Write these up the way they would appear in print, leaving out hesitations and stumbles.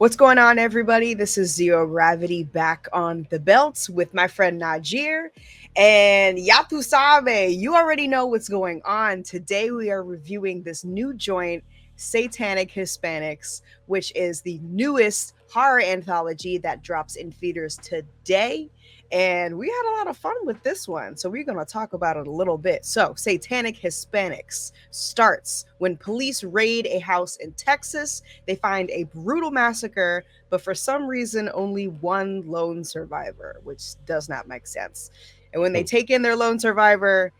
What's going on, everybody? This is Zero Gravity back on the belts with my friend Najir. And ya tu sabe, you already know what's going on. Today we are reviewing this new joint, Satanic Hispanics, which is the newest horror anthology that drops in theaters today. And we had a lot of fun with this one, so we're going to talk about it a little bit. So, Satanic Hispanics starts when police raid a house in Texas. They find a brutal massacre, but for some reason, only one lone survivor, which does not make sense. And when they take in their lone survivor,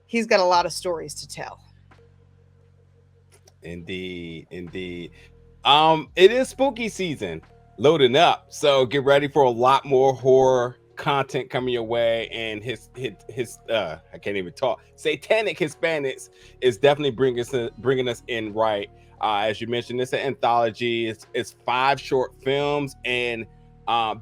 he's got a lot of stories to tell. Indeed. It is spooky season loading up, so get ready for a lot more horror content coming your way. And his I can't even talk. Satanic Hispanics is definitely bringing us in right. As you mentioned, it's an anthology. It's 5 short films, and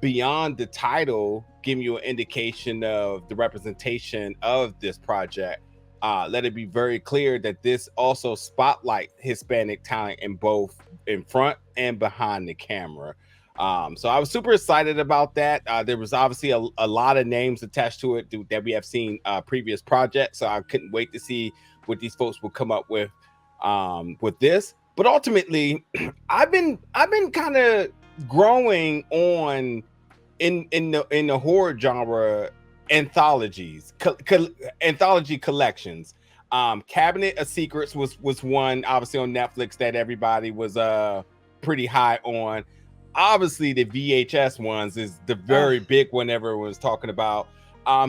beyond the title, giving you an indication of the representation of this project. Let it be very clear that this also spotlights Hispanic talent in front and behind the camera. So I was super excited about that. There was obviously a lot of names attached to it that we have seen previous projects. So I couldn't wait to see what these folks will come up with this. But ultimately, I've been kind of growing on in the horror genre anthologies, anthology collections. Cabinet of Secrets was one, obviously, on Netflix that everybody was pretty high on. Obviously, the VHS ones is the very big one everyone was talking about.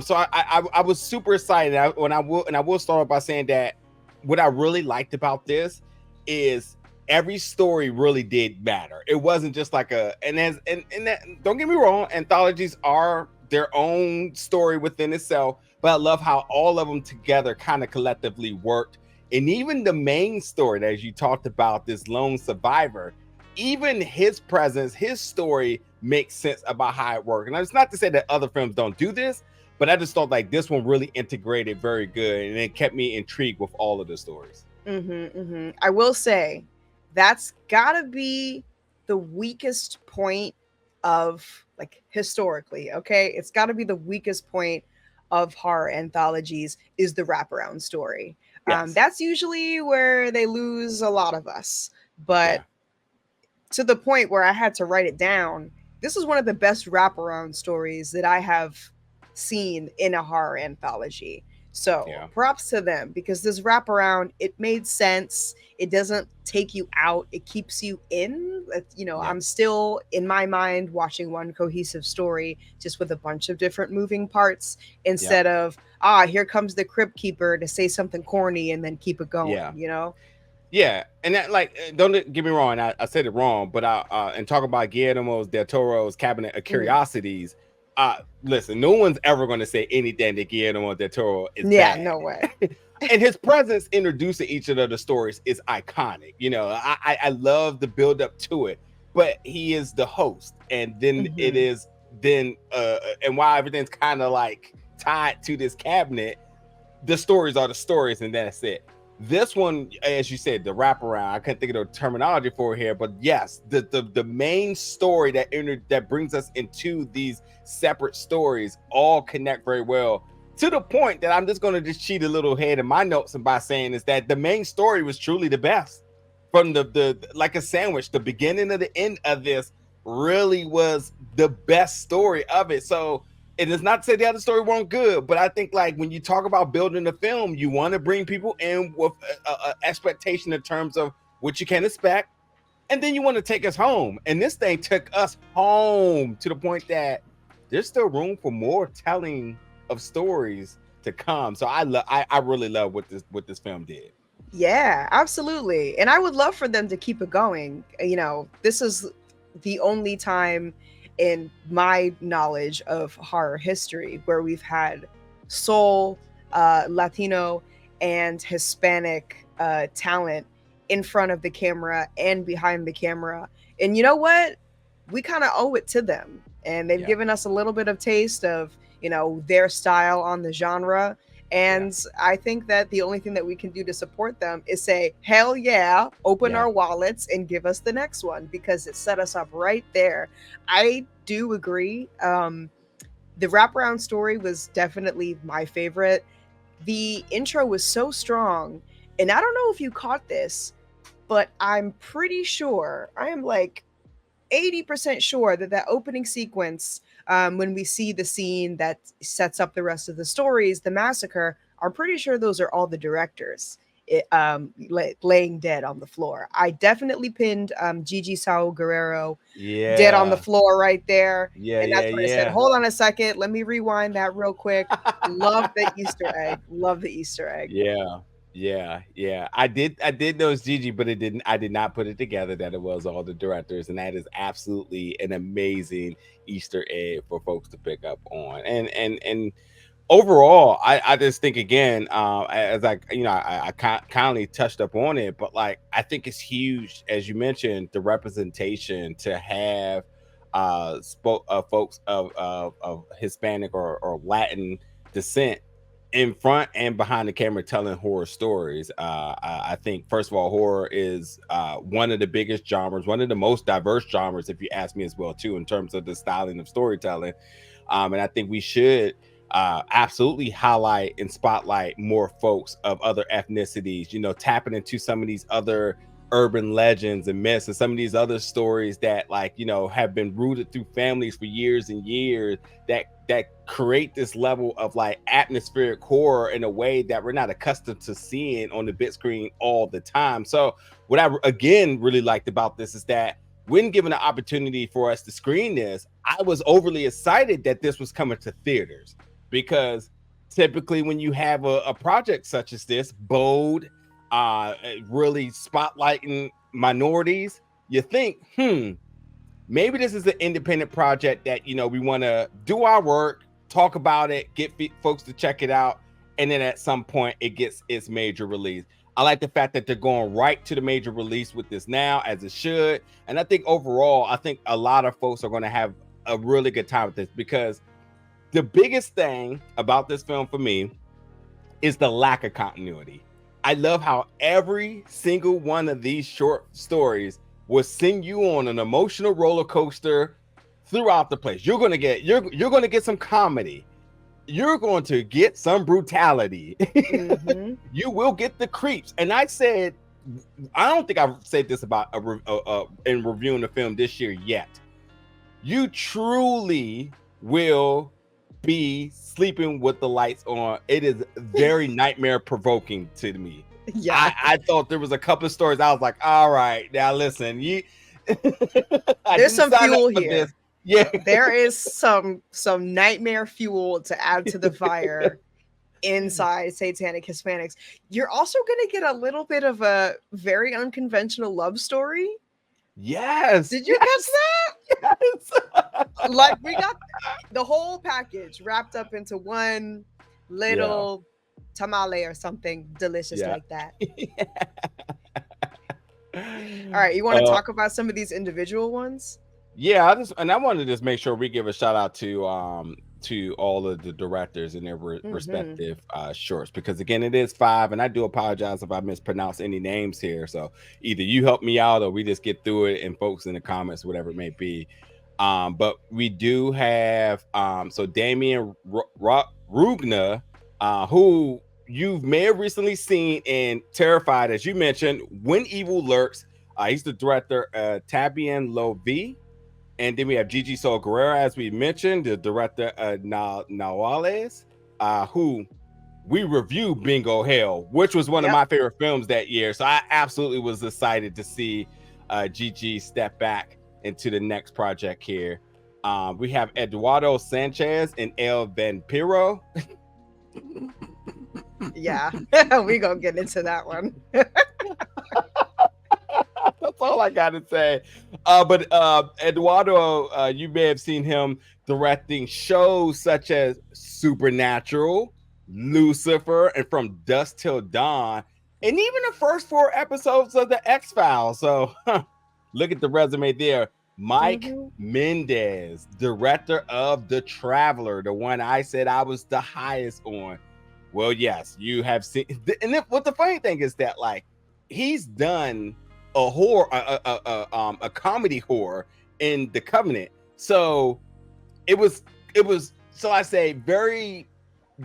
So I was super excited. I will start off by saying that what I really liked about this is every story really did matter. It wasn't just like don't get me wrong, anthologies are their own story within itself, but I love how all of them together kind of collectively worked. And even the main story, as you talked about, this lone survivor, even his presence, his story makes sense about how it worked. And it's not to say that other films don't do this, but I just thought like this one really integrated very good, and it kept me intrigued with all of the stories. I will say that's gotta be the weakest point of, like, historically, okay? It's gotta be the weakest point of horror anthologies is the wraparound story. Yes. That's usually where they lose a lot of us. But to the point where I had to write it down, this is one of the best wraparound stories that I have seen in a horror anthology. So props to them, because this wraparound, it made sense. It doesn't take you out. It keeps you in. I'm still, in my mind, watching one cohesive story just with a bunch of different moving parts instead of, here comes the crypt keeper to say something corny and then keep it going, Yeah, and that, like, don't get me wrong, I said it wrong, but and talk about Guillermo del Toro's Cabinet of Curiosities. Listen, no one's ever going to say anything that Guillermo del Toro is bad. No way. And his presence introducing each of the stories is iconic. I love the build up to it, but he is the host, and then it is and while everything's kind of like tied to this cabinet, the stories are the stories, and that's it. This one, as you said, the wraparound, I can't think of the terminology for it here, but yes, the main story that brings us into these separate stories all connect very well, to the point that I'm just going to just cheat a little ahead in my notes and by saying is that the main story was truly the best. From the like a sandwich, the beginning to the end of this really was the best story of it. So it is not to say the other story weren't good, but I think, like, when you talk about building a film, you want to bring people in with a expectation in terms of what you can expect, and then you want to take us home. And this thing took us home to the point that there's still room for more telling of stories to come. So I really love what this film did. Yeah, absolutely. And I would love for them to keep it going. This is the only time in my knowledge of horror history where we've had soul, Latino, and Hispanic talent in front of the camera and behind the camera. And you know what? We kind of owe it to them. And they've given us a little bit of taste of, their style on the genre. And I think that the only thing that we can do to support them is say, hell yeah, open our wallets and give us the next one, because it set us up right there. I do agree. The wraparound story was definitely my favorite. The intro was so strong. And I don't know if you caught this, but I'm pretty sure, I am like 80% sure that that opening sequence, when we see the scene that sets up the rest of the stories, the massacre, I'm pretty sure those are all the directors laying dead on the floor. I definitely pinned Gigi Saul Guerrero dead on the floor right there. And that's when I said, hold on a second, let me rewind that real quick. Love the Easter egg. Love the Easter egg. Yeah. I did know it's Gigi, but I did not put it together that it was all the directors, and that is absolutely an amazing Easter egg for folks to pick up on. And overall, I just think, again, as I kindly touched up on it, but like, I think it's huge, as you mentioned, the representation to have folks of Hispanic or Latin descent in front and behind the camera telling horror stories. I think, first of all, horror is one of the biggest genres, one of the most diverse genres, if you ask me, as well too, in terms of the styling of storytelling. And I think we should absolutely highlight and spotlight more folks of other ethnicities, tapping into some of these other urban legends and myths and some of these other stories that, like, have been rooted through families for years and years, that create this level of like atmospheric horror in a way that we're not accustomed to seeing on the big screen all the time. So what I again really liked about this is that when given an opportunity for us to screen this, I was overly excited that this was coming to theaters, because typically when you have a project such as this, bold, really spotlighting minorities, you think, maybe this is an independent project that, we want to do our work, talk about it, get folks to check it out, and then at some point it gets its major release. I like the fact that they're going right to the major release with this now, as it should. And I think overall, I think a lot of folks are going to have a really good time with this, because the biggest thing about this film for me is the lack of continuity. I love how every single one of these short stories will send you on an emotional roller coaster throughout the place. You're going to get some comedy. You're going to get some brutality. Mm-hmm. You will get the creeps. And I don't think I've said this about in reviewing the film this year yet. You truly will be sleeping with the lights on. It is very nightmare provoking to me. Yeah, I thought there was a couple of stories. I was like, all right, now listen, there's some fuel here. This. Yeah, there is some nightmare fuel to add to the fire inside Satanic Hispanics. You're also going to get a little bit of a very unconventional love story. Yes. Did you catch that? Yes. Like, we got the whole package wrapped up into one little tamale or something delicious like that. All right, you want to talk about some of these individual ones? Yeah, I wanted to just make sure we give a shout out to all of the directors and their respective shorts, because again, it is 5, and I do apologize if I mispronounce any names here. So either you help me out or we just get through it, and folks in the comments, whatever it may be. But we do have so Demián Rugna, who you may have recently seen in Terrified, as you mentioned, When Evil Lurks. He's the director of Tambien Lovie. And then we have Gigi Saul Guerrero, as we mentioned, the director of Nahuales, who we reviewed Bingo Hell, which was one of my favorite films that year. So I absolutely was excited to see Gigi step back into the next project here. We have Eduardo Sánchez and El Vampiro. Yeah, we gonna get into that one. That's all I gotta say. But Eduardo, you may have seen him directing shows such as Supernatural, Lucifer, and From Dusk Till Dawn, and even the first 4 episodes of The X-Files. So look at the resume there. Mike Mendez, director of The Traveler, the one I said I was the highest on. Well, yes, you have seen. And then, what the funny thing is that, like, he's done a horror, a comedy horror in The Covenant. So it was, so I say, very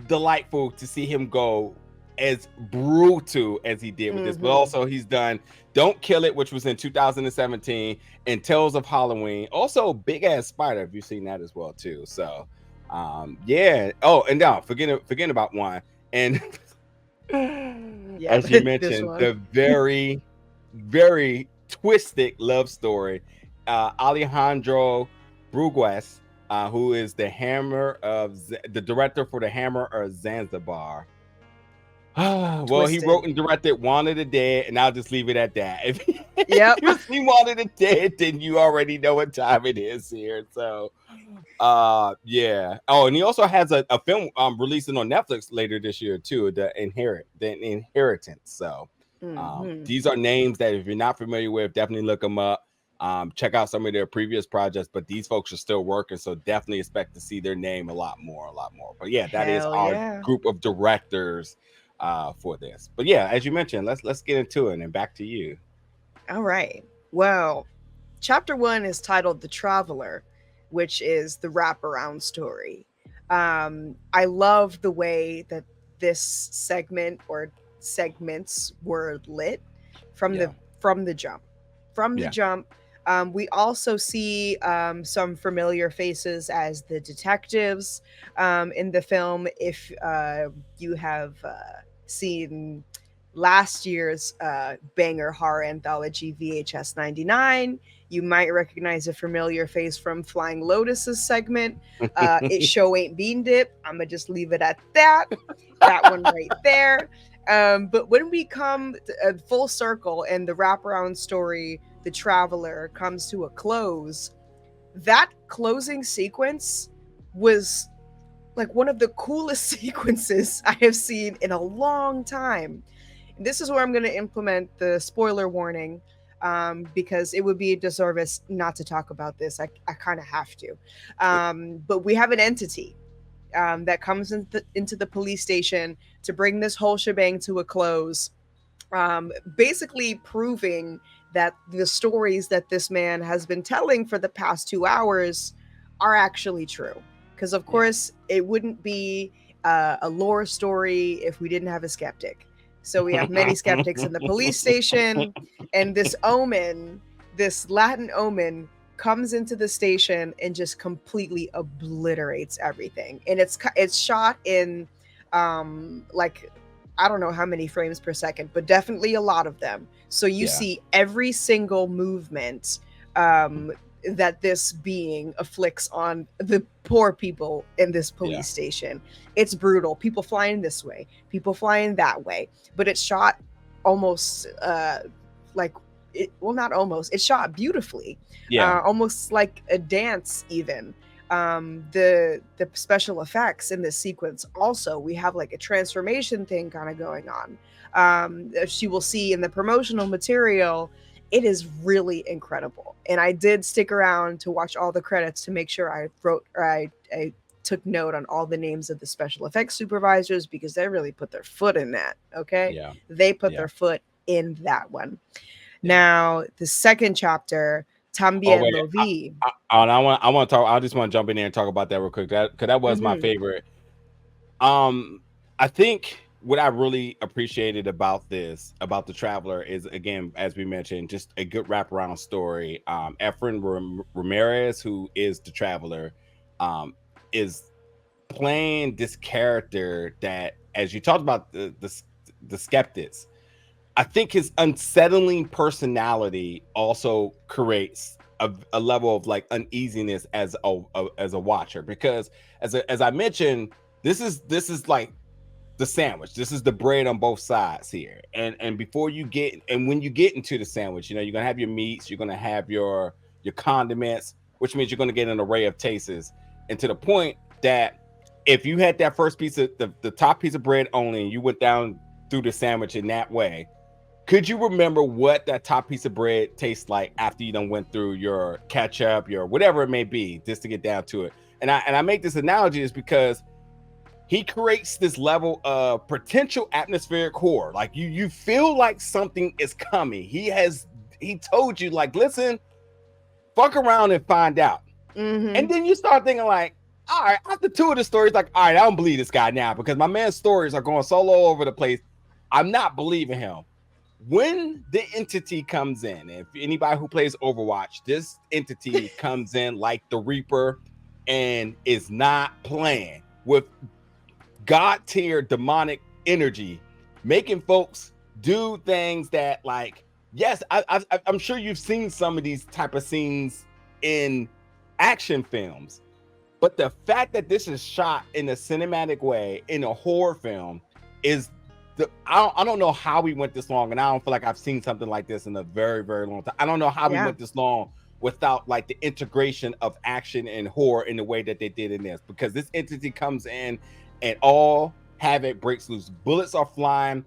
delightful to see him go as brutal as he did with this. But also, he's done Don't Kill It, which was in 2017, and Tales of Halloween. Also, Big Ass Spider. Have you seen that as well too? So, yeah. Oh, and now forgetting about one. And as you mentioned, the very, very twisted love story, Alejandro Brugués, who is the director for the Hammer of Zanzibar. Well, he wrote and directed Juan of the Dead, and I'll just leave it at that. If you see Juan of the Dead, then you already know what time it is here. So, yeah. Oh, and he also has a film releasing on Netflix later this year too, The Inheritance. So, these are names that if you're not familiar with, definitely look them up. Check out some of their previous projects, but these folks are still working, so definitely expect to see their name a lot more. But yeah, that is our group of directors for this. But yeah, as you mentioned, let's get into it, and back to you. All right. Well, chapter 1 is titled The Traveler, which is the wraparound story. I love the way that this segment or segments were lit from the jump. We also see some familiar faces as the detectives in the film. If you have seen last year's banger horror anthology VHS 99, you might recognize a familiar face from Flying Lotus's segment. It Show Ain't Bean Dip. I'm going to just leave it at that. That one right there. But when we come full circle and the wraparound story, The Traveler, comes to a close, that closing sequence was like one of the coolest sequences I have seen in a long time. And this is where I'm going to implement the spoiler warning, because it would be a disservice not to talk about this. I kind of have to. But we have an entity that comes into the police station to bring this whole shebang to a close, basically proving that the stories that this man has been telling for the past 2 hours are actually true. Because, of course, it wouldn't be a lore story if we didn't have a skeptic. So we have many skeptics in the police station, and this omen, this Latin omen, comes into the station and just completely obliterates everything. And it's shot in like, I don't know how many frames per second, but definitely a lot of them. So you see every single movement that this being afflicts on the poor people in this police station. It's brutal. People flying this way, people flying that way, but it's shot almost not almost, it's shot beautifully. Almost like a dance even. The special effects in this sequence also, we have like a transformation thing kind of going on. As you will see in the promotional material, it is really incredible. And I did stick around to watch all the credits to make sure I took note on all the names of the special effects supervisors, because they really put their foot in that. Okay. They put their foot in that one. Now, the second chapter, Tambien Lovie. I just want to jump in there and talk about that real quick. Because that was my favorite. I think what I really appreciated about The Traveler is, again, as we mentioned, just a good wraparound story. Efren Ramirez, who is The Traveler, is playing this character that, as you talked about the skeptics, I think his unsettling personality also creates a level of like uneasiness as a watcher, because as I mentioned, this is like the sandwich. This is the bread on both sides here. And when you get into the sandwich, you're gonna have your meats, you're gonna have your condiments, which means you're gonna get an array of tastes. And to the point that if you had that first piece of the top piece of bread only, and you went down through the sandwich in that way, could you remember what that top piece of bread tastes like after you done went through your ketchup, your whatever it may be, just to get down to it? And I make this analogy is because he creates this level of potential atmospheric horror. Like you feel like something is coming. He told you, like, listen, fuck around and find out. And then you start thinking, like, all right, after 2 of the stories, like, all right, I don't believe this guy now because my man's stories are going so all over the place. I'm not believing him. When the entity comes in, if anybody who plays Overwatch, this entity comes in like the Reaper and is not playing with God tier demonic energy, making folks do things that, like, yes, I'm sure you've seen some of these type of scenes in action films, but the fact that this is shot in a cinematic way in a horror film is I don't know how we went this long, and I don't feel like I've seen something like this in a very, very long time. I don't know how we went this long without like the integration of action and horror in the way that they did in this, because this entity comes in and all havoc breaks loose. Bullets are flying,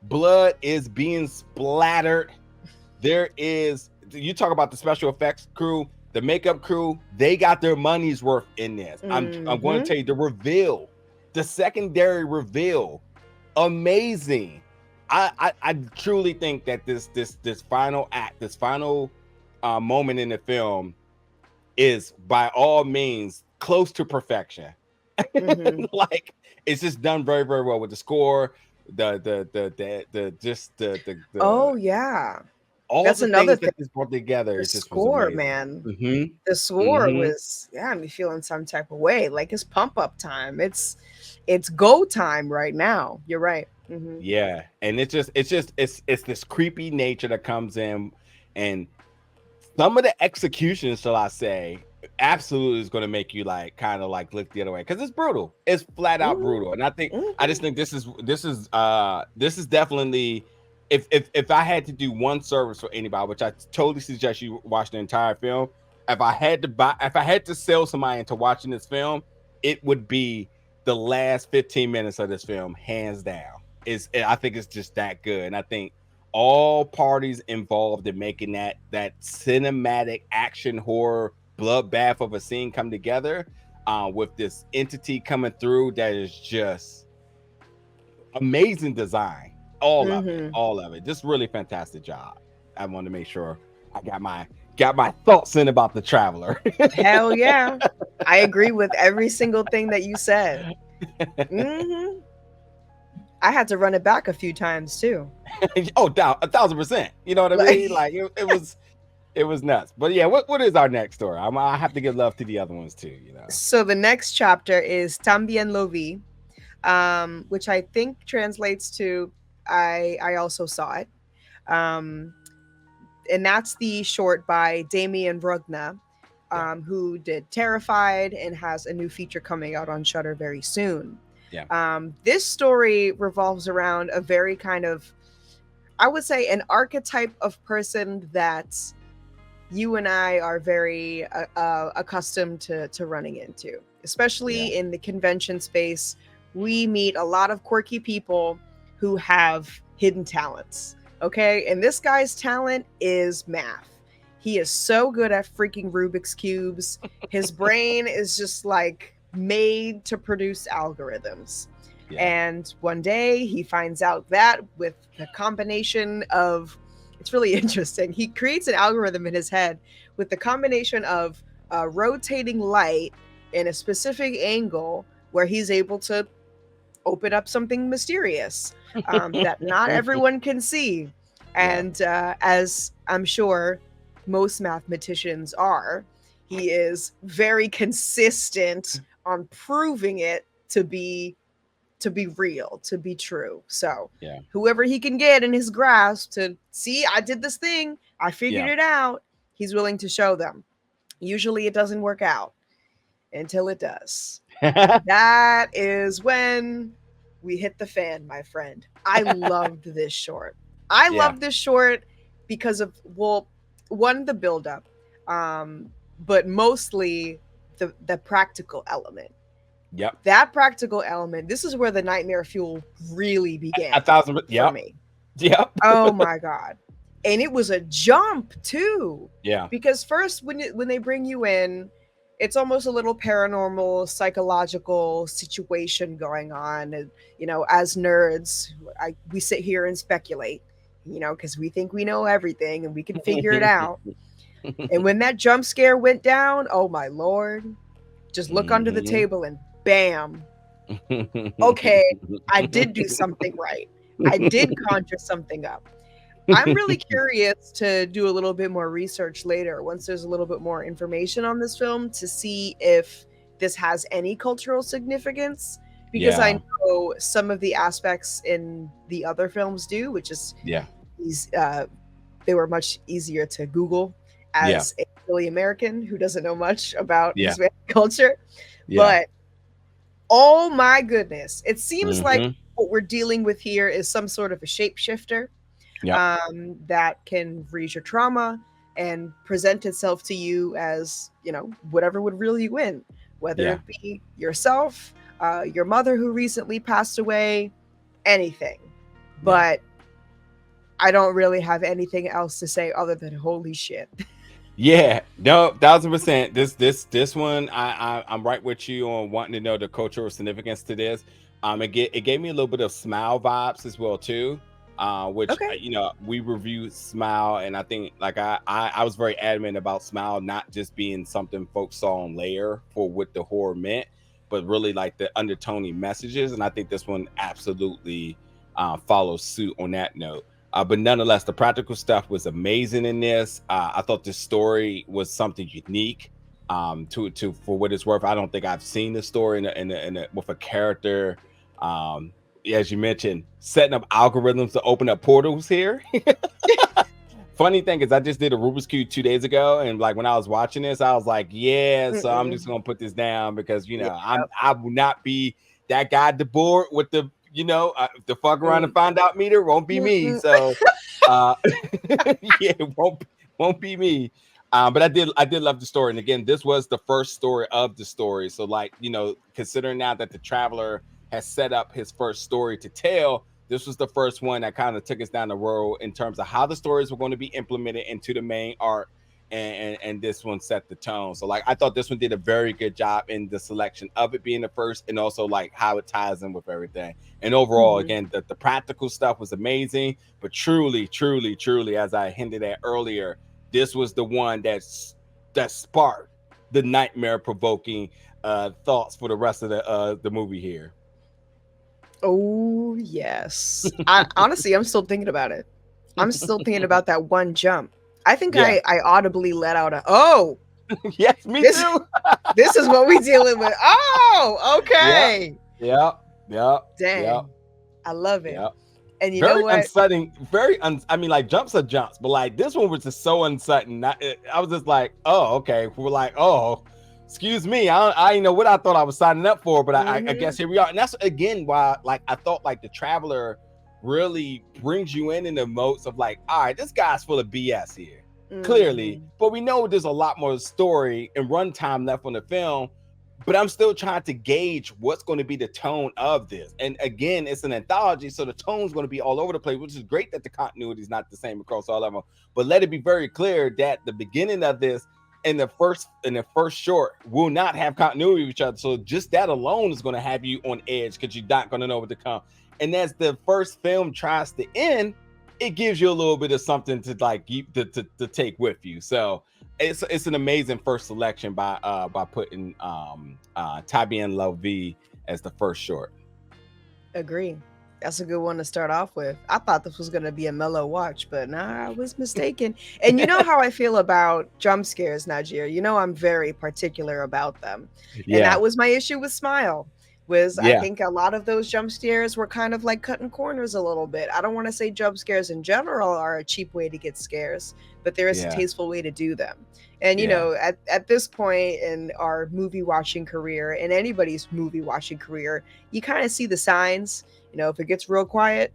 blood is being splattered. You talk about the special effects crew, the makeup crew, they got their money's worth in this. I'm going to tell you the secondary reveal, amazing. I truly think that this final act, this final moment in the film is by all means close to perfection. Like, it's just done very, very well with the score, oh yeah, all that's the another things that is brought together. The It just score, was man. amazing. The score was me feeling some type of way. Like, it's pump up time. It's go time right now. You're right. Yeah, and it's this creepy nature that comes in, and some of the executions, shall I say, absolutely is going to make you like kind of like look the other way, because it's brutal. It's flat out brutal, and I just think this is definitely, if I had to do one service for anybody, which I totally suggest you watch the entire film. If I had to sell somebody into watching this film, it would be the last 15 minutes of this film, hands down. I think it's just that good, and I think all parties involved in making that cinematic action horror bloodbath of a scene come together, with this entity coming through, that is just amazing design. All of it, just really fantastic job. I want to make sure I got my thoughts in about the Traveler. Hell yeah, I agree with every single thing that you said. I had to run it back a few times too. Oh, 1,000%. You know what I mean? Like, it was nuts. But yeah, what is our next story? I have to give love to the other ones too. You know. So the next chapter is Tambien Lovie, which I think translates to I also saw it, and that's the short by Demián Rugna, who did Terrified and has a new feature coming out on Shudder very soon. Yeah. This story revolves around a very kind of, I would say, an archetype of person that you and I are very accustomed to running into, especially in the convention space. We meet a lot of quirky people who have hidden talents. Okay. And this guy's talent is math. He is so good at freaking Rubik's Cubes. His brain is just like made to produce algorithms. And one day he finds out that with the combination of, it's really interesting, he creates an algorithm in his head with the combination of rotating light in a specific angle where he's able to open up something mysterious that not everyone can see. And as I'm sure most mathematicians are, he is very consistent on proving it to be real, to be true. So whoever he can get in his grasp to see, I did this thing, I figured it out, he's willing to show them. Usually it doesn't work out until it does. That is when we hit the fan, my friend. I loved this short. I loved this short because of, well, one, the buildup, but mostly the practical element. That practical element, this is where the nightmare fuel really began. 1,000%. For me. Oh my God. And it was a jump too. Yeah. Because first when they bring you in, it's almost a little paranormal, psychological situation going on. And, as nerds, we sit here and speculate, because we think we know everything and we can figure it out. And when that jump scare went down, oh my Lord, just look under the table and bam. Okay, I did do something right. I did conjure something up. I'm really curious to do a little bit more research later once there's a little bit more information on this film to see if this has any cultural significance, because I know some of the aspects in the other films do, which is they were much easier to Google as a Philly American who doesn't know much about Hispanic culture. But oh my goodness, it seems like what we're dealing with here is some sort of a shapeshifter that can read your trauma and present itself to you as, whatever would reel you in, whether it be yourself, your mother who recently passed away, anything. But I don't really have anything else to say other than holy shit. Yeah, no, 1000%. This one, I'm right with you on wanting to know the cultural significance to this. It gave me a little bit of Smile vibes as well too. Which we reviewed Smile, and I think like I was very adamant about Smile not just being something folks saw on layer for what the horror meant, but really like the undertoning messages. And I think this one absolutely follows suit on that note. But nonetheless, the practical stuff was amazing in this. I thought the story was something unique. To for what it's worth, I don't think I've seen the story with a character. As you mentioned, setting up algorithms to open up portals here. Funny thing is, I just did a Rubik's Cube 2 days ago, and like when I was watching this, I was like, so I'm just gonna put this down because I will not be that guy at the board with the the fuck around and find out meter. Won't be me. So it won't be me. But I did love the story, and again, this was the first story of the story. So like considering now that the Traveler has set up his first story to tell, this was the first one that kind of took us down the road in terms of how the stories were going to be implemented into the main arc, and this one set the tone. So like I thought this one did a very good job in the selection of it being the first, and also like how it ties in with everything. And overall, again, the practical stuff was amazing, but truly, as I hinted at earlier, this was the one that sparked the nightmare provoking thoughts for the rest of the movie here. Oh, yes. Honestly, I'm still thinking about it. I'm still thinking about that one jump. I think I audibly let out a, oh. Yes, me too. This is what we dealing with. Oh, okay. Yep. Dang. Yep. I love it. Yep. And you very know what? Unsettling. I mean, like jumps are jumps, but like this one was just so unsettling. I was just like, oh, okay. We're like, oh, excuse me, I didn't know what I thought I was signing up for, but I guess here we are. And that's again why, like, I thought like the Traveler really brings you in the modes of like, all right, this guy's full of BS here, clearly, but we know there's a lot more story and runtime left on the film. But I'm still trying to gauge what's going to be the tone of this. And again, it's an anthology, so the tone's going to be all over the place, which is great that the continuity is not the same across all of them. But let it be very clear that the beginning of this and the first short will not have continuity with each other. So just that alone is going to have you on edge because you're not going to know what to come. And as the first film tries to end, it gives you a little bit of something to like to take with you. So it's an amazing first selection by putting Tambien Lovie as the first short. Agree. That's a good one to start off with. I thought this was going to be a mellow watch, but nah, I was mistaken. And you know how I feel about jump scares, Najir. You know I'm very particular about them. Yeah. And that was my issue with Smile. I think a lot of those jump scares were kind of like cutting corners a little bit. I don't want to say jump scares in general are a cheap way to get scares, but there is a tasteful way to do them. And, you know, at this point in our movie watching career, in anybody's movie watching career, you kind of see the signs. You know, if it gets real quiet,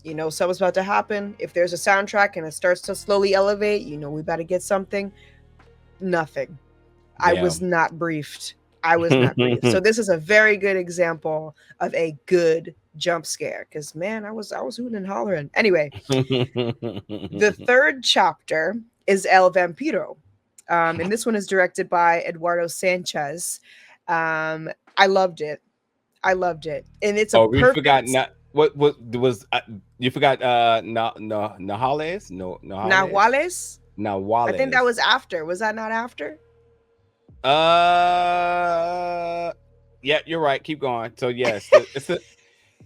you know something's about to happen. If there's a soundtrack and it starts to slowly elevate, you know we better get something. Nothing. I was not briefed. So this is a very good example of a good jump scare because man, I was hooting and hollering. Anyway, the third chapter is El Vampiro. And this one is directed by Eduardo Sanchez. I loved it. And it's a Oh, we forgot perfect not what was you forgot Nahuales? No, Nahuales? Nahuales. I think that Nahuales. was after. Was that not after? Yeah, you're right. Keep going. So yes,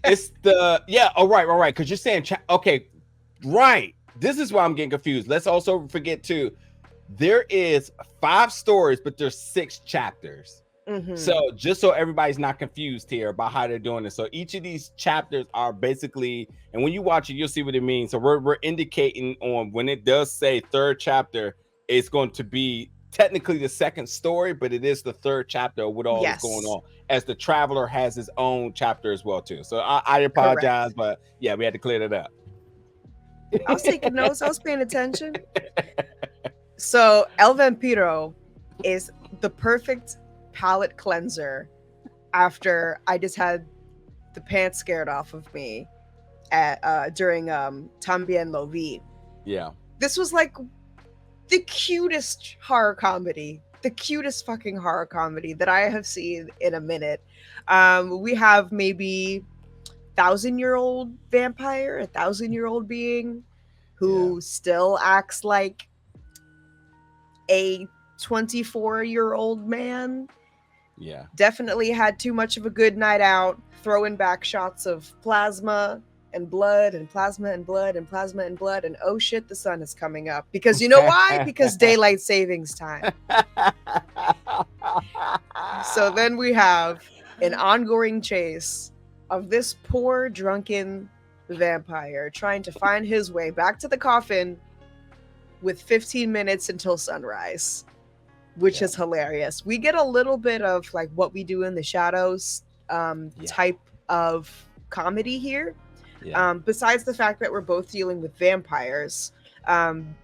it's the yeah. Oh right. Because you're saying okay, right. This is why I'm getting confused. Let's also forget too. There is 5 stories, but there's 6 chapters. Mm-hmm. So just so everybody's not confused here about how they're doing this. So each of these chapters are basically, and when you watch it, you'll see what it means. So we're indicating on when it does say 3rd chapter, it's going to be technically the 2nd story, but it is the 3rd chapter of what all is going on, as the traveler has his own chapter as well too. So I apologize, but yeah, we had to clear that up. I was taking notes. I was paying attention. So El Vampiro is the perfect palate cleanser after I just had the pants scared off of me during Tambien Lovie. Yeah. This was like the cutest horror comedy, the cutest fucking horror comedy that I have seen in a minute. We have maybe 1,000-year-old vampire, 1,000-year-old being who still acts like a 24-year-old man. Yeah. Definitely had too much of a good night out, throwing back shots of plasma and blood and plasma and blood and plasma and blood, and oh shit, the sun is coming up. Because you know why? Because daylight savings time. So then we have an ongoing chase of this poor drunken vampire trying to find his way back to the coffin with 15 minutes until sunrise, which is hilarious. We get a little bit of like What We Do in the Shadows type of comedy here. Besides the fact that we're both dealing with vampires,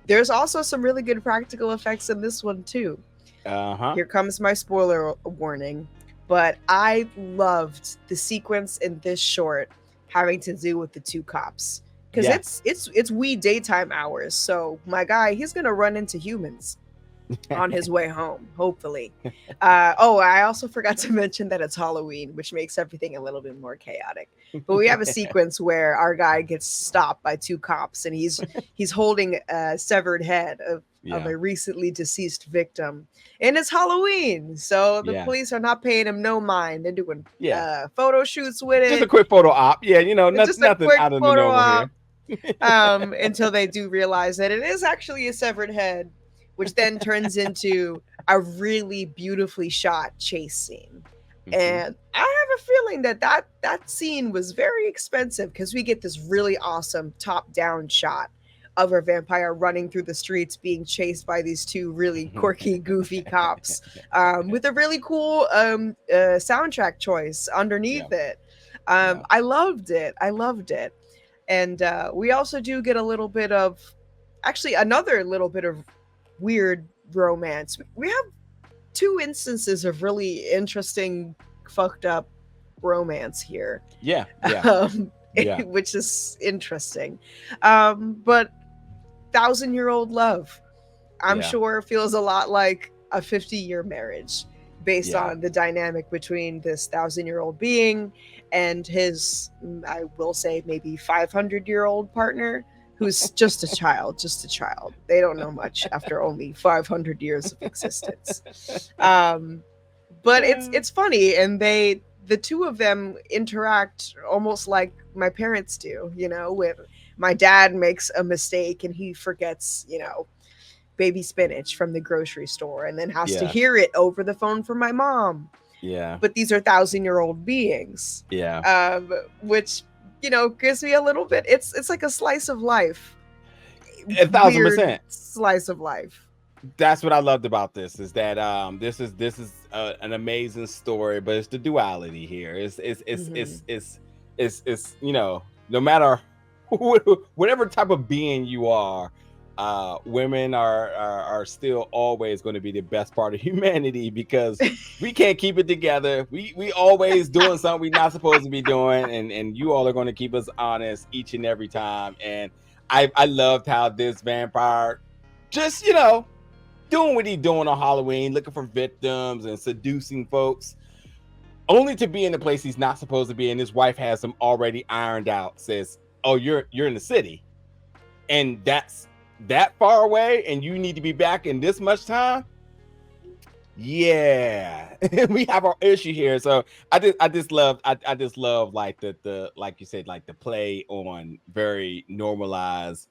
there's also some really good practical effects in this one too. Here comes my spoiler warning, but I loved the sequence in this short having to do with the 2 cops, because it's wee daytime hours. So my guy, he's gonna run into humans on his way home, hopefully. I also forgot to mention that it's Halloween, which makes everything a little bit more chaotic. But we have a sequence where our guy gets stopped by 2 cops, and he's holding a severed head of a recently deceased victim, and it's Halloween, so the police are not paying him no mind. They're doing photo shoots with it. Just a quick photo op. Yeah, you know, nothing out of the normal here. Until they do realize that it is actually a severed head, which then turns into a really beautifully shot chase scene. And I have a feeling that scene was very expensive, because we get this really awesome top-down shot of our vampire running through the streets being chased by these 2 really quirky, goofy cops with a really cool soundtrack choice underneath it. I loved it. And we also do get a little bit of, actually another little bit of weird romance. We have 2 instances of really interesting, fucked up romance here. Which is interesting. But 1,000-year-old love, I'm sure, feels a lot like a 50-year marriage, based on the dynamic between this 1,000-year-old being and his, I will say, maybe 500-year-old partner, who's just a child. They don't know much after only 500 years of existence. But it's funny, and the 2 of them interact almost like my parents do, you know, with my dad makes a mistake and he forgets, you know, baby spinach from the grocery store, and then has to hear it over the phone from my mom. But these are 1,000-year-old beings. Which, you know, gives me a little bit, it's like a slice of life. 1,000% slice of life. That's what I loved about this, is that this is an amazing story, but it's the duality here. It's you know, no matter whatever type of being you are, women are still always going to be the best part of humanity, because we can't keep it together. We always doing something we're not supposed to be doing, and you all are going to keep us honest each and every time. And I loved how this vampire just, you know, doing what he's doing on Halloween, looking for victims and seducing folks, only to be in the place he's not supposed to be. And his wife has him already ironed out, says, "Oh, you're in the city, and that's that far away, and you need to be back in this much time." Yeah, we have our issue here. So I just love like the like you said, like the play on very normalized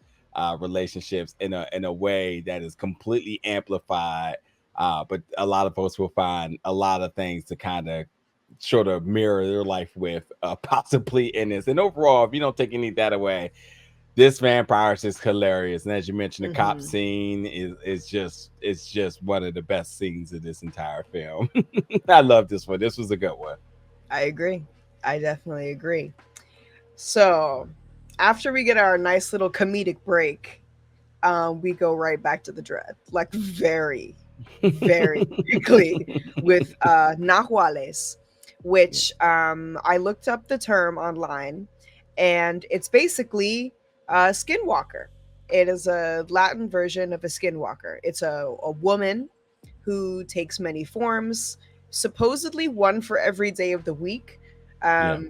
relationships in a way that is completely amplified. But a lot of folks will find a lot of things to kind of sort of mirror their life with, possibly in this. And overall, if you don't take any of that away, this vampire is just hilarious. And as you mentioned, the cop scene is just one of the best scenes of this entire film. I love this one. This was a good one. I agree. I definitely agree. So, after we get our nice little comedic break, we go right back to the dread, like very, very quickly with Nahuales, which I looked up the term online, and it's basically a skinwalker. It is a Latin version of a skinwalker. It's a woman who takes many forms, supposedly one for every day of the week, Yeah.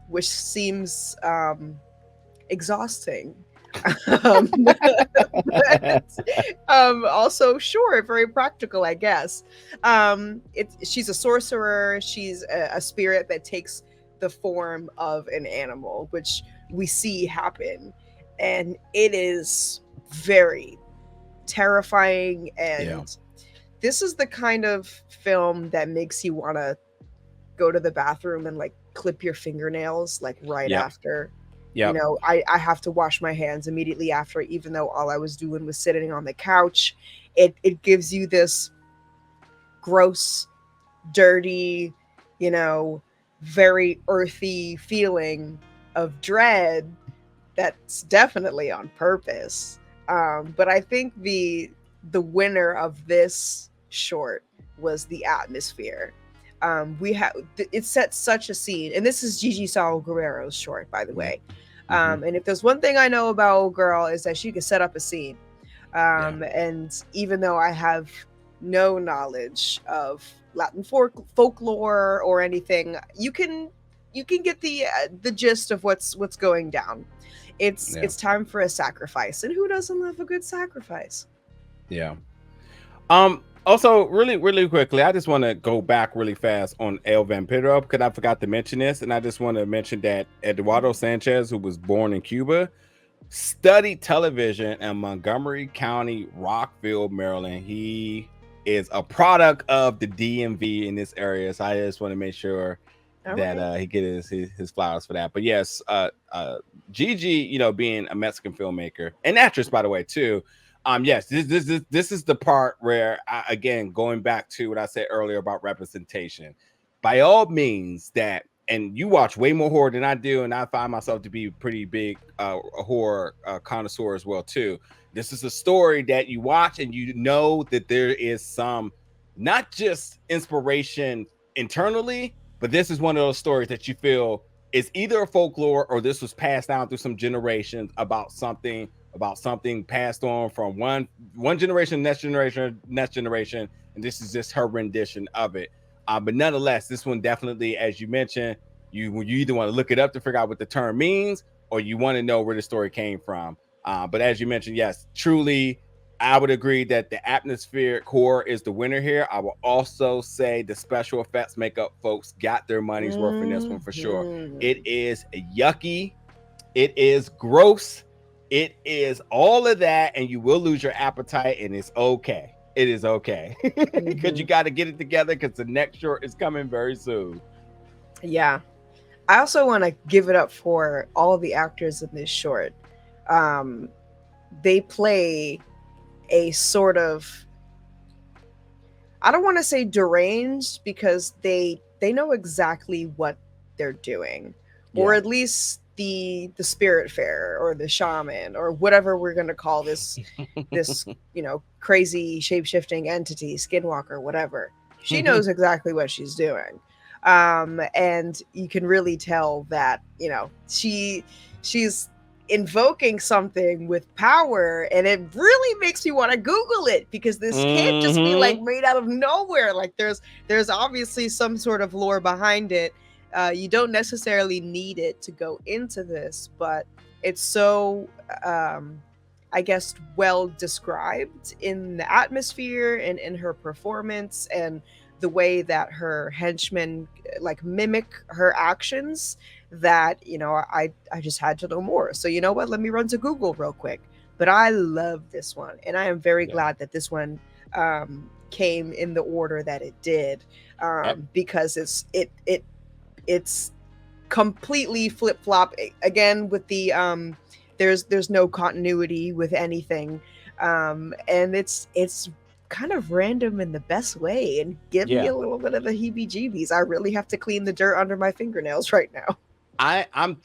which seems exhausting. But, also, sure, very practical, I guess. She's a sorcerer. She's a spirit that takes the form of an animal, which we see happen, and it is very terrifying. And this is the kind of film that makes you want to go to the bathroom and like clip your fingernails like right after. You know, I have to wash my hands immediately after, even though all I was doing was sitting on the couch. It gives you this gross, dirty, you know, very earthy feeling of dread that's definitely on purpose. But I think the winner of this short was the atmosphere. It sets such a scene, and this is Gigi Saul Guerrero's short, by the way. And if there's one thing I know about old girl, is that she can set up a scene. And even though I have no knowledge of Latin folklore or anything, you can get the gist of what's going down. It's time for a sacrifice, and who doesn't love a good sacrifice? Yeah. Also, really quickly, I just want to go back really fast on El Vampiro because I forgot to mention this, and I just want to mention that Eduardo Sánchez, who was born in Cuba, studied television in Montgomery County, Rockville, Maryland. He is a product of the DMV in this area, so I just want to make sure that he get his flowers for that. But yes, Gigi, you know, being a Mexican filmmaker and actress, by the way, too. Yes, this is the part where again, going back to what I said earlier about representation. By all means, that, and you watch way more horror than I do, and I find myself to be pretty big a horror connoisseur as well too. This is a story that you watch and you know that there is some not just inspiration internally, but this is one of those stories that you feel is either a folklore or this was passed down through some generations about something passed on from one generation, next generation, and this is just her rendition of it. But nonetheless, this one definitely, as you mentioned, you either want to look it up to figure out what the term means, or you want to know where the story came from. But as you mentioned, yes, truly, I would agree that the atmospheric horror is the winner here. I will also say the special effects makeup folks got their money's worth in this one for sure. It is yucky. It is gross. It is all of that, and you will lose your appetite, and it's okay. It is okay. Because you got to get it together because the next short is coming very soon. Yeah. I also want to give it up for all of the actors in this short. They play a sort of, I don't want to say deranged, because they know exactly what they're doing, or at least the spiritfarer or the shaman or whatever we're going to call this you know, crazy shape-shifting entity, skinwalker, whatever. She knows exactly what she's doing. And you can really tell that, you know, she's invoking something with power, and it really makes me want to Google it, because this can't just be like made out of nowhere. Like there's obviously some sort of lore behind it. You don't necessarily need it to go into this, but it's so I guess well described in the atmosphere and in her performance, and the way that her henchmen like mimic her actions, that I just had to know more. So you know what, let me run to Google real quick. But I love this one, and I am very glad that this one came in the order that it did, because it's completely flip-flop again with the there's no continuity with anything, and it's kind of random in the best way, and give me a little bit of the heebie-jeebies. I really have to clean the dirt under my fingernails right now. I'm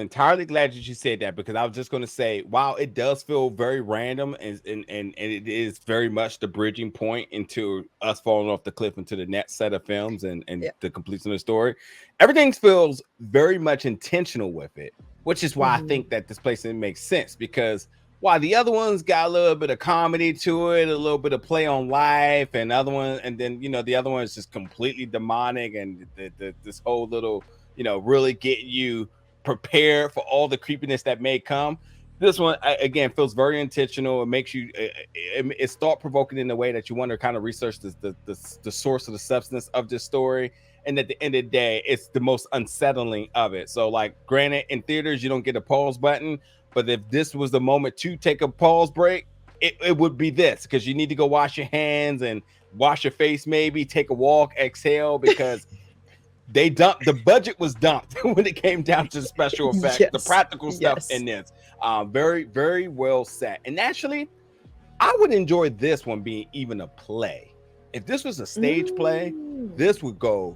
entirely glad that you said that, because I was just going to say, wow, it does feel very random, and it is very much the bridging point into us falling off the cliff into the next set of films and the completion of the story. Everything feels very much intentional with it, which is why I think that this placement makes sense, because while the other ones got a little bit of comedy to it, a little bit of play on life, and other one, and then the other one is just completely demonic, and this whole little really getting you prepared for all the creepiness that may come. This one, again, feels very intentional. It makes you, it's thought-provoking in the way that you want to kind of research the source of the substance of this story. And at the end of the day, it's the most unsettling of it. So, like, granted, in theaters, you don't get a pause button. But if this was the moment to take a pause break, it would be this, because you need to go wash your hands and wash your face, maybe take a walk, exhale, because the budget was dumped when it came down to the special effects, the practical stuff in this. Very, very well set. And actually, I would enjoy this one being even a play. If this was a stage play, this would go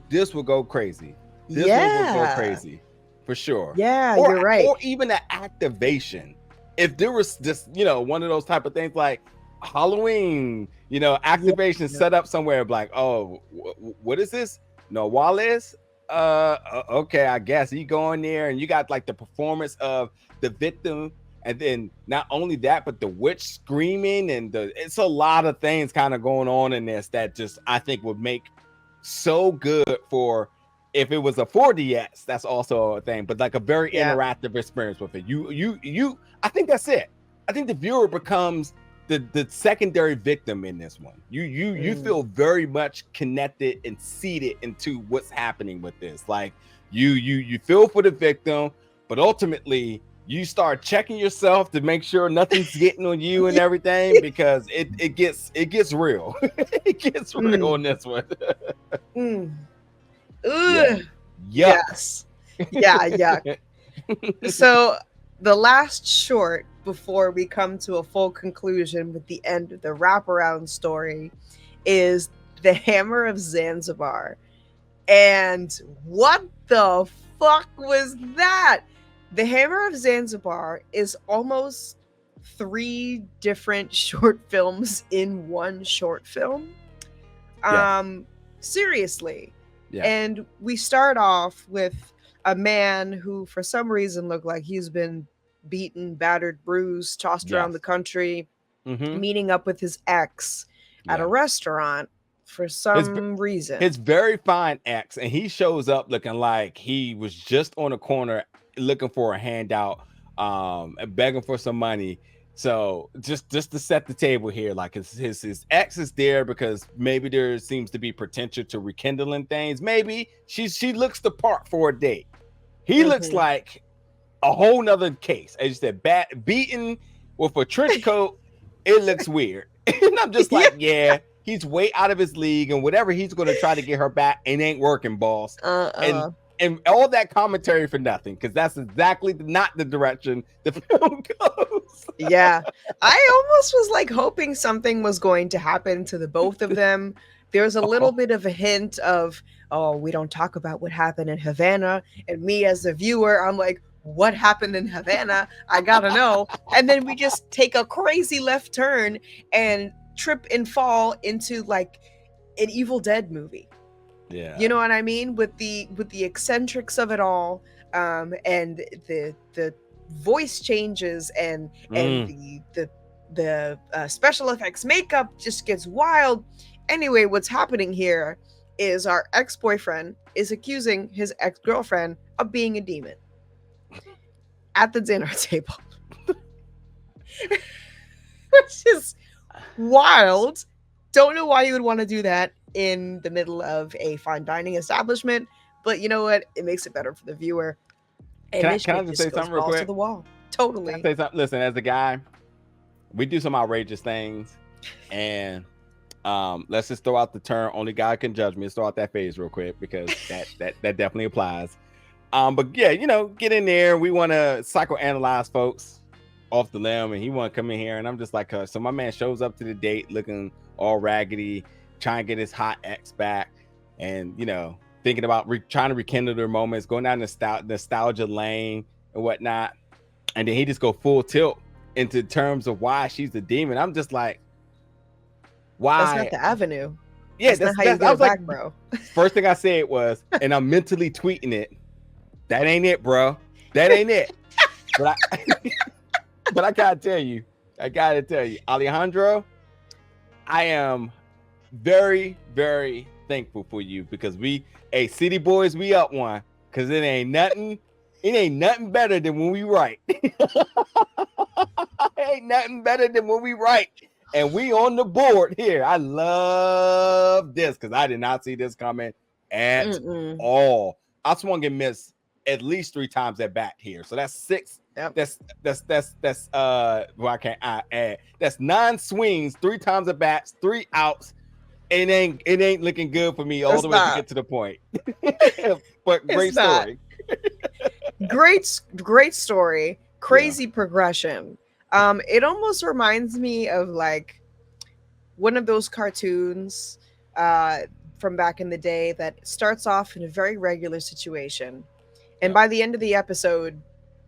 crazy. This one would go crazy for sure. Yeah, you're right. Or even an activation. If there was just, one of those type of things like Halloween, activation set up somewhere, like, oh, what is this? Nahuales? Okay, I guess you go in there and you got like the performance of the victim, and then not only that, but the witch screaming, and it's a lot of things kind of going on in this that just I think would make so good for, if it was a 4DX, that's also a thing, but like a very interactive experience with it. You I think that's it. I think the viewer becomes the secondary victim in this one. You feel very much connected and seated into what's happening with this. Like you feel for the victim, but ultimately you start checking yourself to make sure nothing's getting on you and everything, because it gets real. It gets real on this one. Yes. Yeah. So the last short before we come to a full conclusion with the end of the wraparound story is The Hammer of Zanzibar. And what the fuck was that? The Hammer of Zanzibar is almost 3 different short films in one short film. Seriously. Yeah. And we start off with a man who, for some reason, looked like he's been beaten, battered, bruised, tossed around the country, meeting up with his ex at a restaurant for some reason. His very fine ex, and he shows up looking like he was just on a corner looking for a handout, and begging for some money. So just to set the table here, like his ex is there because maybe there seems to be potential to rekindling things. Maybe she looks the part for a date. He looks like a whole nother case. As you said, beaten with a trench coat. It looks weird. And I'm just like, he's way out of his league, and whatever he's going to try to get her back, it ain't working, boss. And all that commentary for nothing, because that's exactly not the direction the film goes. Yeah. I almost was like hoping something was going to happen to the both of them. There's a little bit of a hint of, oh, we don't talk about what happened in Havana. And me as a viewer, I'm like, what happened in Havana? I gotta know. And then we just take a crazy left turn and trip and fall into like an Evil Dead movie. Yeah. You know what I mean? With the eccentrics of it all, and the voice changes and the special effects makeup just gets wild. Anyway, what's happening here is our ex-boyfriend is accusing his ex-girlfriend of being a demon at the dinner table. Which is wild. Don't know why you would want to do that in the middle of a fine dining establishment, but you know what? It makes it better for the viewer. And can I just say something real balls quick? to the wall. Totally. Can I say something? Listen, as a guy, we do some outrageous things, and let's just throw out the term "only God can judge me." Let's throw out that phase real quick because that definitely applies. But yeah, you know, get in there. We want to psychoanalyze folks off the limb, and he want to come in here, and I'm just like, so my man shows up to the date looking all raggedy, trying to get his hot ex back, and you know, thinking about trying to rekindle their moments, going down nostalgia lane and whatnot, and then he just go full tilt into terms of why she's a demon. I'm just like, why? That's not the avenue. Yeah, that's not how you get it back, bro. First thing I said was, and I'm mentally tweeting it, that ain't it, bro. That ain't it. But I gotta tell you, Alejandro, I am very, very thankful for you because city boys, we up one. Cause it ain't nothing better than when we write. Ain't nothing better than when we write. And we on the board here. I love this because I did not see this coming at all. I swung and missed at least 3 times at bat here. So that's 6. Yep. That's well, I can't add. That's 9 swings, 3 times at bats, 3 outs. It ain't looking good for me all the way to get to the point. But great story. great story. Crazy progression. It almost reminds me of like one of those cartoons from back in the day that starts off in a very regular situation. And by the end of the episode,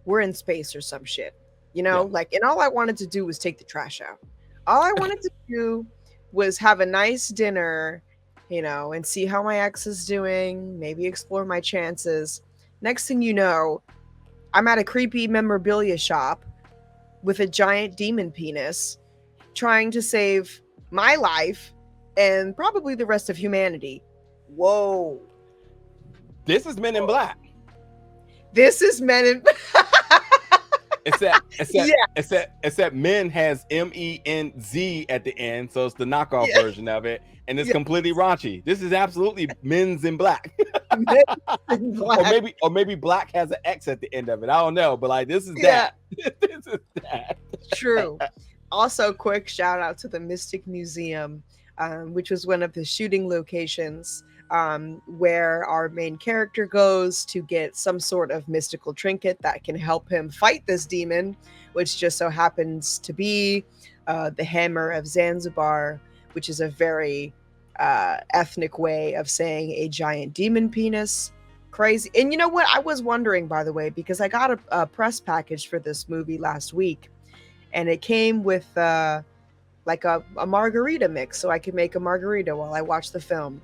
we're in space or some shit, you know, like, and all I wanted to do was take the trash out. All I wanted to do was have a nice dinner, you know, and see how my ex is doing, maybe explore my chances. Next thing you know, I'm at a creepy memorabilia shop with a giant demon penis trying to save my life and probably the rest of humanity. Whoa. This is Men in Black. This is Men in Except Men has MENZ at the end, so it's the knockoff version of it, and it's completely raunchy. This is absolutely Men's in Black. In Black. or maybe Black has an X at the end of it. I don't know, but like this is that. This is that. True. Also, quick shout out to the Mystic Museum, which was one of the shooting locations where our main character goes to get some sort of mystical trinket that can help him fight this demon, which just so happens to be the hammer of Zanzibar, which is a very ethnic way of saying a giant demon penis. Crazy. And you know what? I was wondering, by the way, because I got a press package for this movie last week, and it came with like a margarita mix, so I could make a margarita while I watched the film.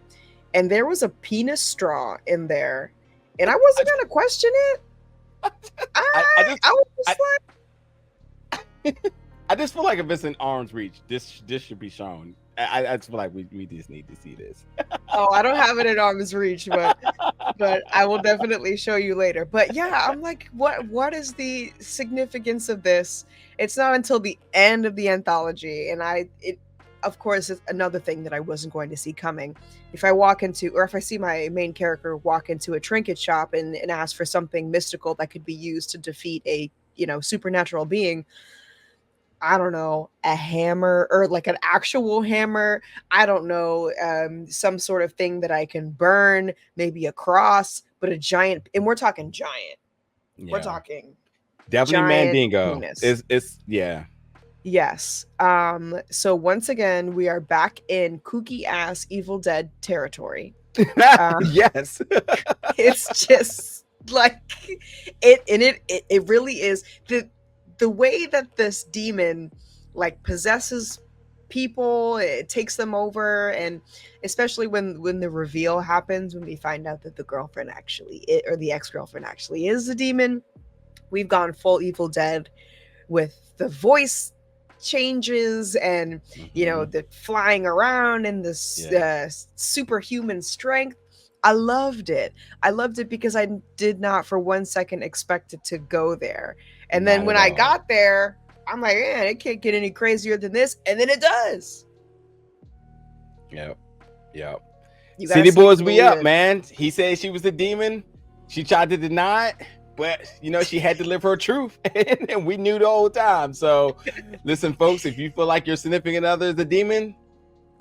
And there was a penis straw in there, and I wasn't going to question it. I just feel like if it's in arm's reach, this should be shown. I just feel like we just need to see this. Oh, I don't have it in arm's reach, but I will definitely show you later. But yeah, I'm like, what is the significance of this? It's not until the end of the anthology, and it of course is another thing that I wasn't going to see coming. If I see my main character walk into a trinket shop and ask for something mystical that could be used to defeat a, you know, supernatural being, I don't know, a hammer or like an actual hammer. I don't know, some sort of thing that I can burn, maybe a cross, but a giant, and we're talking giant. Yeah. We're talking definitely Mandingo. It's yeah. Yes. So once again, we are back in kooky ass Evil Dead territory. Yes. It's just like it really is the way that this demon like possesses people, it takes them over, and especially when the reveal happens, when we find out that the girlfriend the ex-girlfriend actually is a demon. we've gone full Evil Dead with the voice changes and the flying around and this superhuman strength. I loved it. I loved it because I did not for 1 second expect it to go there. And then when I got there, I'm like, man, it can't get any crazier than this. And then it does. Yep. City Boys, we up, man. He said she was a demon. She tried to deny it, but she had to live her truth, and we knew the whole time. So, listen, folks, if you feel like your significant other is a demon,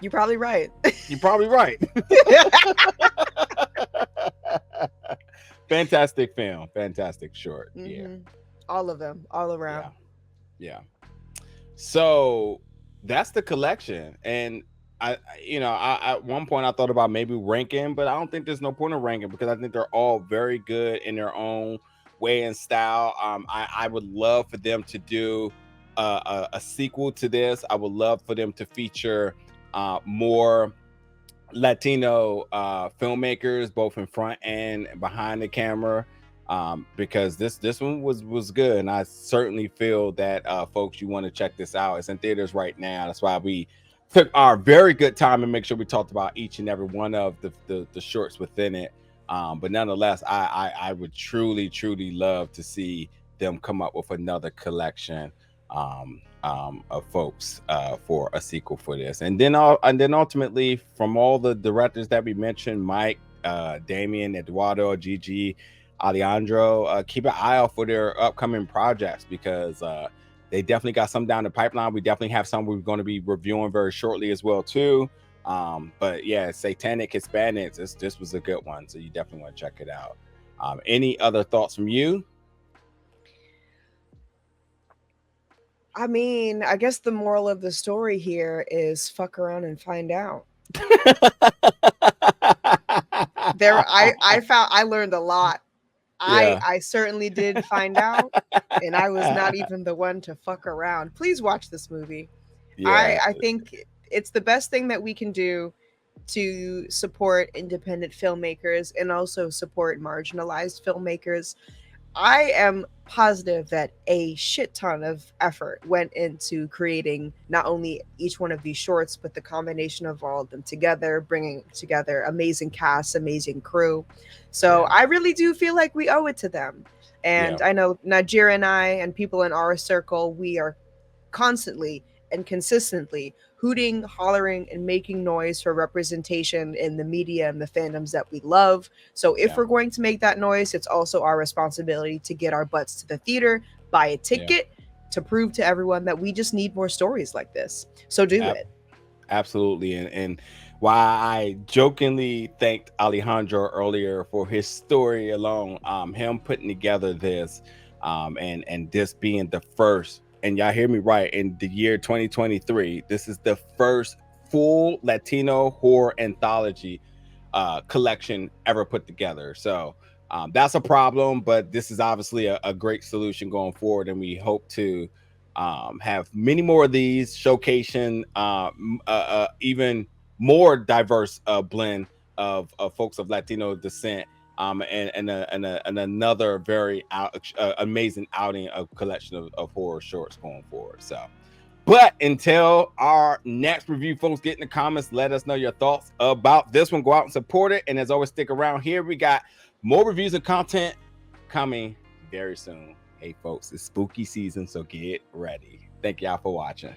you're probably right. You're probably right. Fantastic film, fantastic short. Yeah, all of them, all around. Yeah. So that's the collection, and I at one point I thought about maybe ranking, but I don't think there's no point in ranking because I think they're all very good in their own way and style. I would love for them to do a sequel to this. I would love for them to feature more Latino filmmakers, both in front and behind the camera, because this one was good, and I certainly feel that folks, you want to check this out. It's in theaters right now. That's why we took our very good time and make sure we talked about each and every one of the shorts within it. But nonetheless, I would truly love to see them come up with another collection of folks for a sequel for this, and then ultimately from all the directors that we mentioned, Mike, Demián, Eduardo, Gigi, Alejandro, keep an eye out for their upcoming projects, because they definitely got some down the pipeline. We definitely have some we're going to be reviewing very shortly as well too. But yeah, Satanic Hispanics, this was a good one, so you definitely want to check it out. Any other thoughts from you? I mean, I guess the moral of the story here is fuck around and find out. I learned a lot. I certainly did find out, and I was not even the one to fuck around. Please watch this movie. Yeah. I think it's the best thing that we can do to support independent filmmakers and also support marginalized filmmakers. I am positive that a shit ton of effort went into creating not only each one of these shorts, but the combination of all of them together, bringing together amazing casts, amazing crew. So I really do feel like we owe it to them. And I know Najir and I and people in our circle, we are constantly and consistently hooting, hollering, and making noise for representation in the media and the fandoms that we love. So if we're going to make that noise, it's also our responsibility to get our butts to the theater, buy a ticket to prove to everyone that we just need more stories like this. So do it. Absolutely. And while I jokingly thanked Alejandro earlier for his story alone, him putting together this, and this being the first, and y'all hear me right, in the year 2023, this is the first full Latino horror anthology collection ever put together. So that's a problem, but this is obviously a great solution going forward, and we hope to have many more of these, showcasing even more diverse blend of folks of Latino descent, and another very amazing outing of collection of horror shorts going forward. So, but until our next review, folks, get in the comments, let us know your thoughts about this one. Go out and support it, and as always, stick around here. We got more reviews and content coming very soon. Hey folks, it's spooky season, so get ready. Thank y'all for watching.